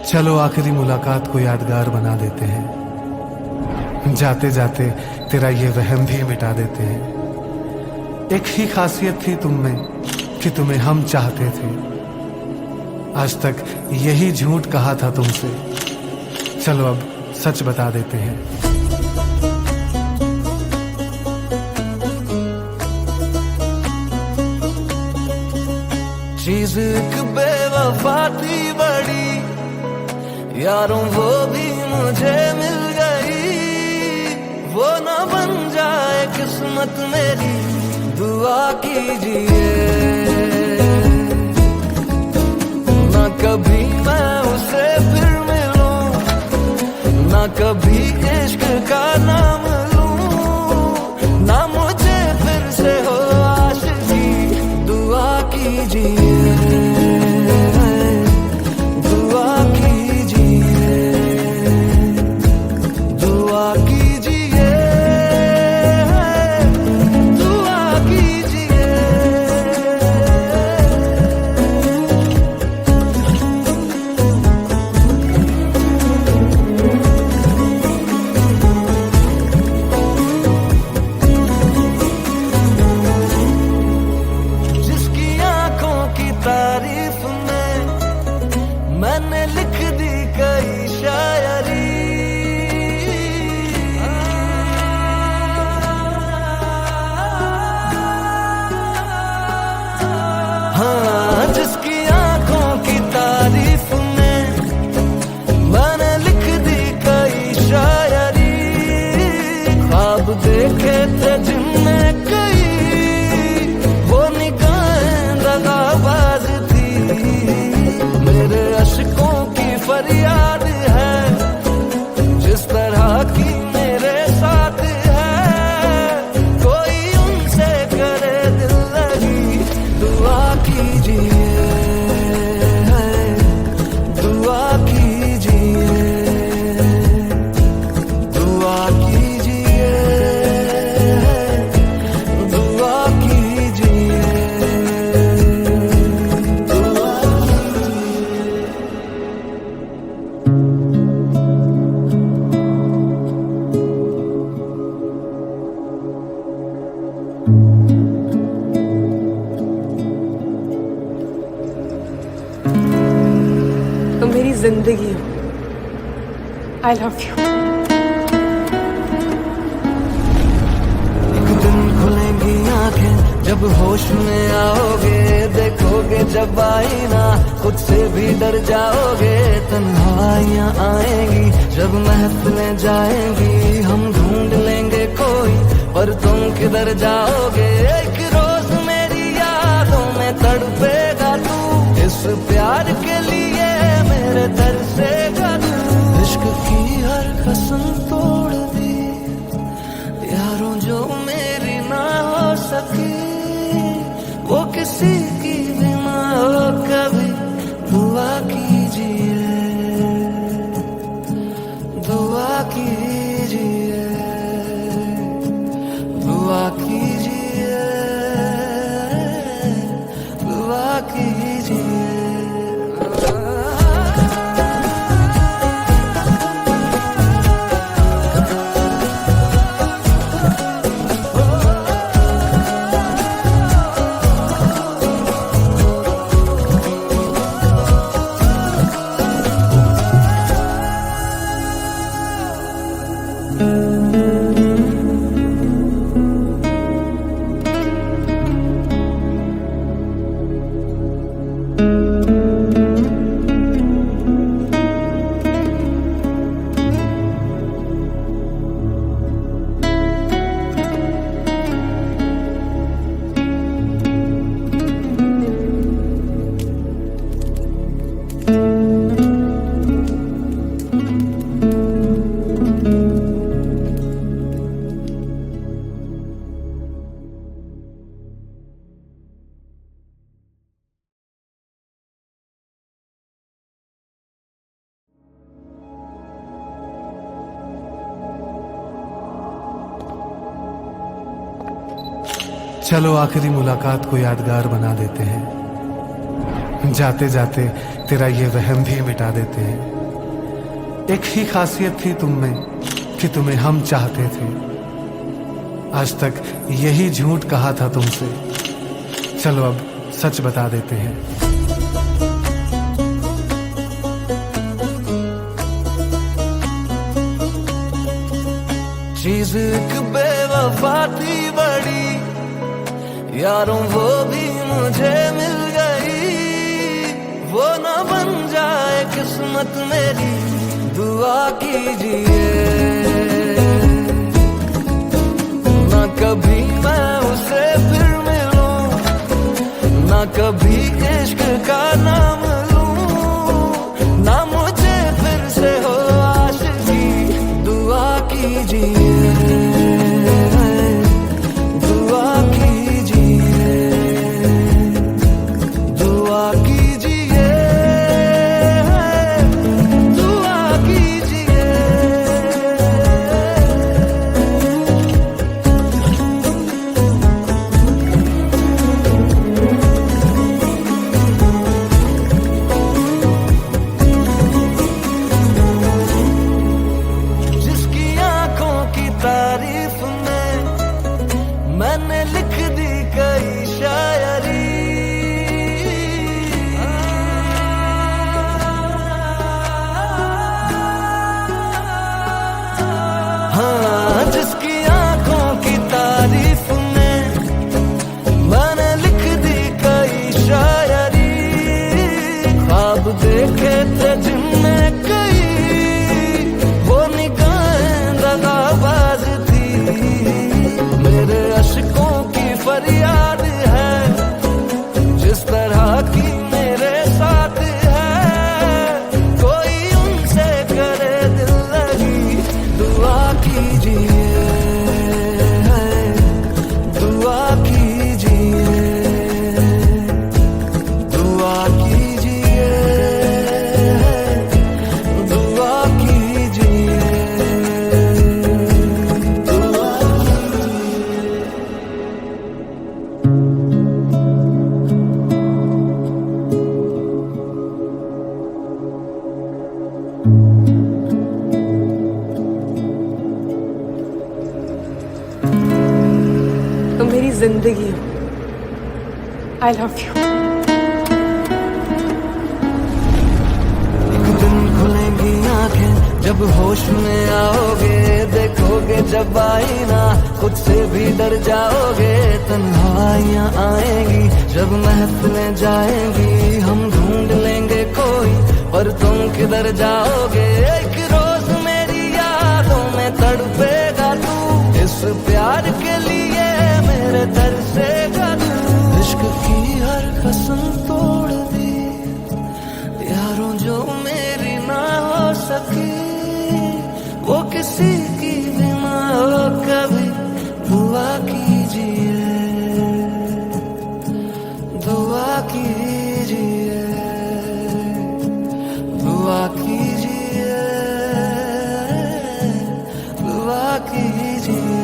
चलो आखिरी मुलाकात को यादगार बना देते हैं, जाते जाते तेरा ये वहम भी मिटा देते हैं। एक ही खासियत थी तुम में कि तुम्हें हम चाहते थे, आज तक यही झूठ कहा था तुमसे, चलो अब सच बता देते हैं। चीज एक बेवफा थी बड़ी, यारों वो भी मुझे मिल गई। वो ना बन जाए किस्मत मेरी, दुआ कीजिए। ना कभी मैं उसे फिर मिलूं, ना कभी इश्क का नाम लूं, ना मुझे फिर से हो आशिकी, दुआ कीजिए। मैंने लिख दी कई शायरी, हाँ जिसकी आंखों की तारीफ में मैंने लिख दी कई शायरी। ख्वाब देखे थे जिनमें कई, वो निगाहें दगाबाज थी। मेरे अशकों की फरियाद है, जिस तरह की मेरे साथ है, कोई उनसे करे दिल लगी, दुआ कीजिए, दुआ कीजिए, दुआ कीजिए, दुआ कीजिए। तुम मेरी जिंदगी हो। I love you. एक दिन खुलेंगी आंखें जब होश में आओगे, देखोगे जब आईना खुद से भी डर जाओगे। तन्हाइयां आएंगी जब महफिलें जाएंगी, हम ढूंढ लेंगे कोई, पर तुम किधर जाओगे। एक रोज मेरी यादों में तड़पेगा तू, इस प्यार के लिए मेरे तरसेगा तू। इश्क की हर कसम तोड़ दी यारों, जो मेरी ना हो सकी, वो किसी की भी ना हो कभी, दुआ कीजिए, दुआ कीजिए, दुआ कीजिए, दुआ कीजिए। चलो आखिरी मुलाकात को यादगार बना देते हैं, जाते जाते तेरा ये वहम भी मिटा देते हैं। एक ही खासियत थी तुम में कि तुम्हें हम चाहते थे। आज तक यही झूठ कहा था तुमसे, चलो अब सच बता देते हैं। चीज एक बेवफा थी बड़ी, यारों वो भी मुझे मिल गई। वो ना बन जाए किस्मत मेरी, दुआ कीजिए। ना कभी मैं उसे फिर मिलूं, ना कभी इश्क का नाम लूं, ना मुझे फिर से हो आशिकी। दुआ कीजिए, दुआ कीजिए, दुआ कीजिए, दुआ कीजिए। जिसकी आंखों की तारीफ में मैंने लिख दी कई शायरी। हाँ, जिसकी आंखों की तारीफ में मैंने लिख दी कई शायरी। ख्वाब देखे थे जिनमें कई, वो निगाहें दगाबाज थी। मेरे अशकों की फरियाद है, जिस तरह की मेरे साथ है। कोई उनसे करे दिल लगी। दुआ कीजिए, दुआ कीजिए, दुआ कीजिए, दुआ कीजिए, दुआ तुम मेरी जिंदगी हो। I love you. एक दिन खुलेंगी आंखें जब होश में आओगे। देखोगे जब आईना, खुद से भी डर जाओगे। तन्हाइयां आएंगी जब महफिलें जाएंगी। हम ढूंढ लेंगे कोई, पर तुम किधर जाओगे। एक रोज मेरी यादों में तड़पेगा तू, इस प्यार के लिए मेरे तरसेगा तू। इश्क की हर कसम तोड़ दी यारों, जो मेरी ना हो सकी। वो किसी की भी ना हो कभी। दुआ कीजिए, दुआ कीजिए, दुआ कीजिए, दुआ कीजिए।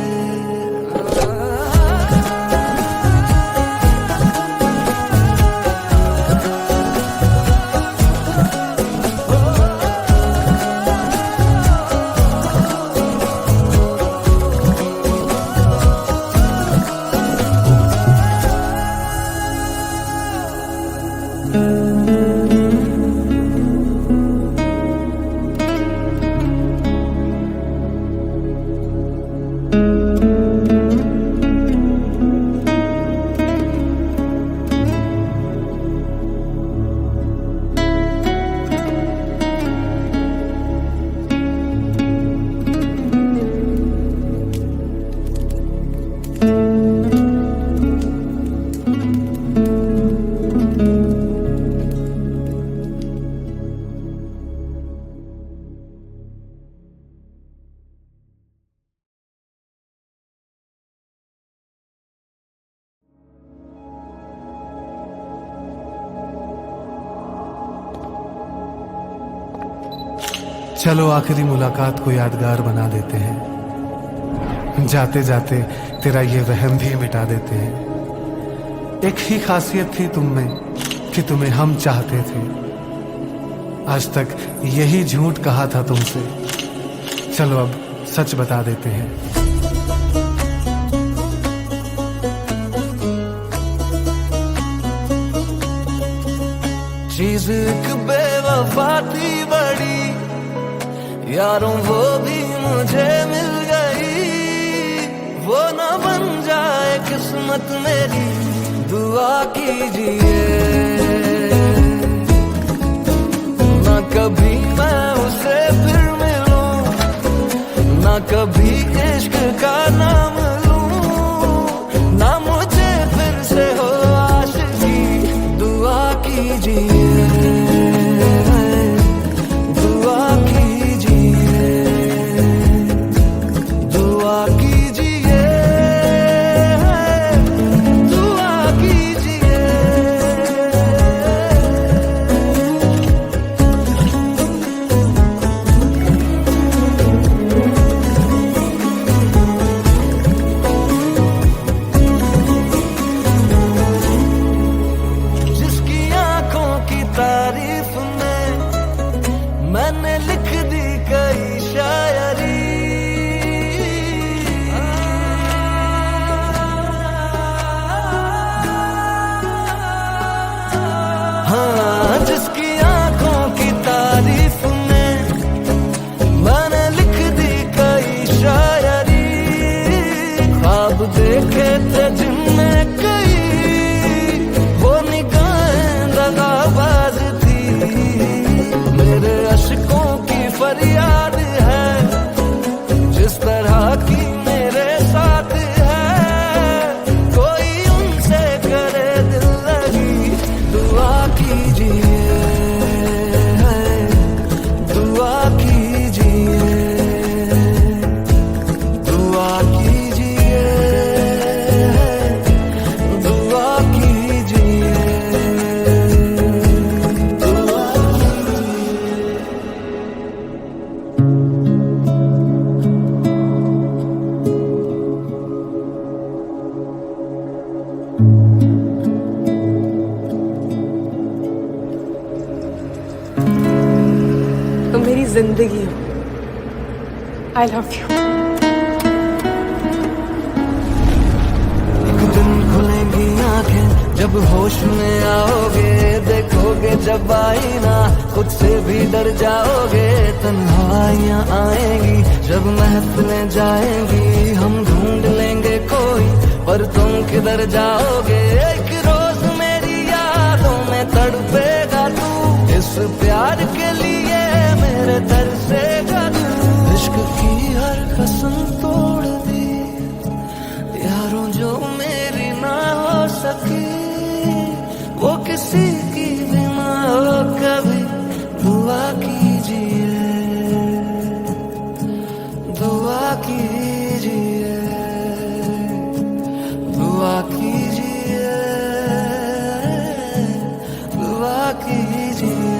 चलो आखिरी मुलाकात को यादगार बना देते हैं। जाते जाते तेरा ये वहम भी मिटा देते हैं। एक ही खासियत थी तुम में कि तुम्हें हम चाहते थे। आज तक यही झूठ कहा था तुमसे, चलो अब सच बता देते हैं। चीज एक बेवफा थी बड़ी, यारों वो भी मुझे मिल गई। वो न बन जाए किस्मत मेरी, दुआ कीजिए। ना कभी मैं उसे फिर मिलूं, ना कभी इश्क का नाम लूं, ना मुझे फिर से हो आशिकी। दुआ कीजिए, दुआ कीजिए, दुआ कीजिए, दुआ कीजिए। जिसकी आंखों की तारीफ में मैंने लिख दी कई शायरी, हाँ जिसकी आंखों की तारीफ में मैंने लिख दी कई शायरी। ख्वाब देखे थे जिनमें कई, वो निगाहें दगाबाज थी। मेरे अशकों की फरियाद है, जिस तरह की मेरे साथ है। कोई उनसे करे दिल लगी। दुआ कीजिए, दुआ कीजिए, दुआ कीजिए, दुआ कीजिए, दुआ कीजिए। तुम मेरी जिंदगी हो। I love you. एक दिन खुलेंगी आंखें जब होश में आओगे। देखोगे जब आईना खुद से भी डर जाओगे। तन्हाइयां आएंगी जब महफिलें जाएंगी। हम ढूंढ लेंगे कोई, पर तुम किधर जाओगे। एक रोज मेरी यादों में तड़पेगा तू। इस प्यार के लिए मेरे तरसेगा तू। इश्क की हर कसम तोड़ दी यारों, जो मेरी ना हो सकी। वो किसी की भी ना हो कभी। दुआ कीजिए, दुआ कीजिए, दुआ कीजिए, दुआ कीजिए।